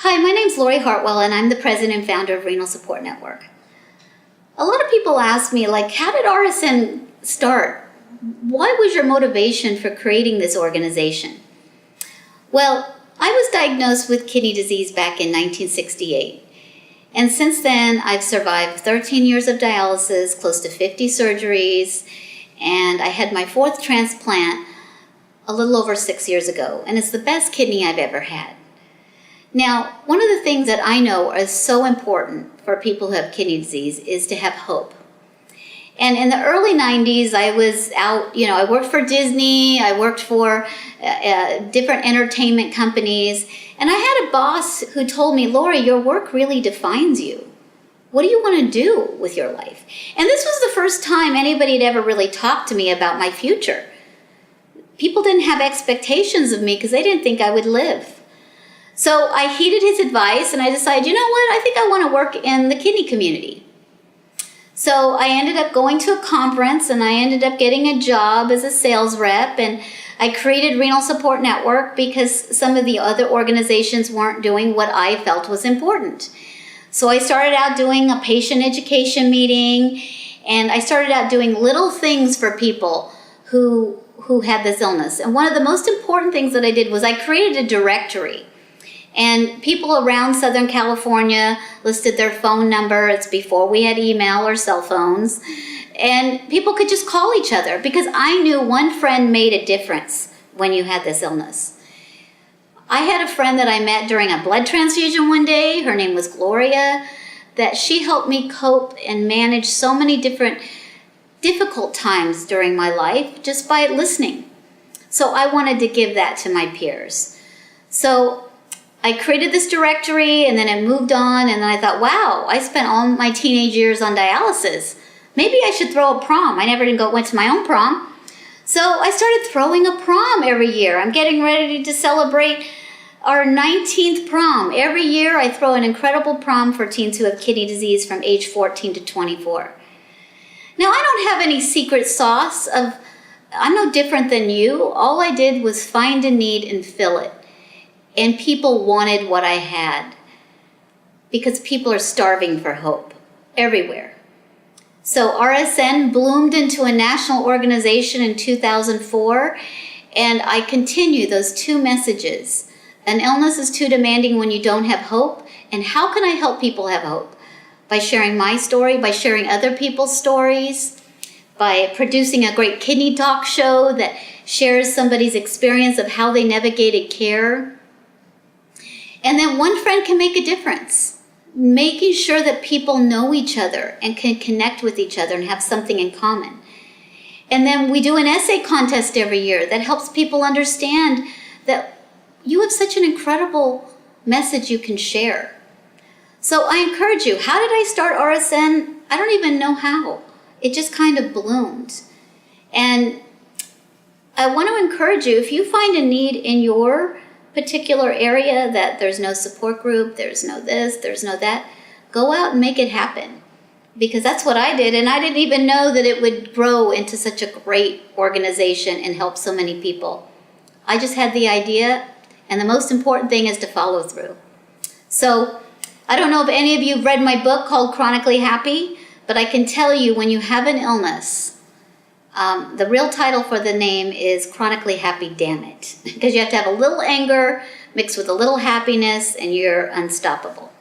Hi, my name's Lori Hartwell, and I'm the president and founder of Renal Support Network. A lot of people ask me, how did RSN start? What was your motivation for creating this organization? Well, I was diagnosed with kidney disease back in 1968. And since then, I've survived 13 years of dialysis, close to 50 surgeries, and I had my fourth transplant a little over 6 years ago. And it's the best kidney I've ever had. Now, one of the things that I know is so important for people who have kidney disease is to have hope. And in the early 90s, I was out, I worked for Disney, I worked for different entertainment companies, and I had a boss who told me, Lori, your work really defines you. What do you want to do with your life? And this was the first time anybody had ever really talked to me about my future. People didn't have expectations of me because they didn't think I would live. So I heeded his advice and I decided, you know what, I think I want to work in the kidney community. So I ended up going to a conference and I ended up getting a job as a sales rep, and I created Renal Support Network because some of the other organizations weren't doing what I felt was important. So I started out doing a patient education meeting, and I started out doing little things for people who had this illness. And one of the most important things that I did was I created a directory. And people around Southern California listed their phone number. It's before we had email or cell phones. And people could just call each other because I knew one friend made a difference when you had this illness. I had a friend that I met during a blood transfusion one day. Her name was Gloria, that she helped me cope and manage so many different difficult times during my life just by listening. So I wanted to give that to my peers. So I created this directory, and then it moved on, and then I thought, wow, I spent all my teenage years on dialysis. Maybe I should throw a prom. I never went to my own prom. So I started throwing a prom every year. I'm getting ready to celebrate our 19th prom. Every year I throw an incredible prom for teens who have kidney disease from age 14 to 24. Now, I don't have any secret sauce. I'm no different than you. All I did was find a need and fill it. And people wanted what I had because people are starving for hope everywhere. So RSN bloomed into a national organization in 2004, and I continue those two messages. An illness is too demanding when you don't have hope, and how can I help people have hope? By sharing my story, by sharing other people's stories, by producing a great kidney talk show that shares somebody's experience of how they navigated care. And then one friend can make a difference, making sure that people know each other and can connect with each other and have something in common. And then we do an essay contest every year that helps people understand that you have such an incredible message you can share. So I encourage you, how did I start RSN? I don't even know how. It just kind of bloomed. And I want to encourage you, if you find a need in your particular area that there's no support group, there's no this, there's no that, go out and make it happen. Because that's what I did, and I didn't even know that it would grow into such a great organization and help so many people. I just had the idea, and the most important thing is to follow through. So I don't know if any of you have read my book called Chronically Happy, but I can tell you when you have an illness, the real title for the name is Chronically Happy, Damn It. Because you have to have a little anger mixed with a little happiness, and you're unstoppable.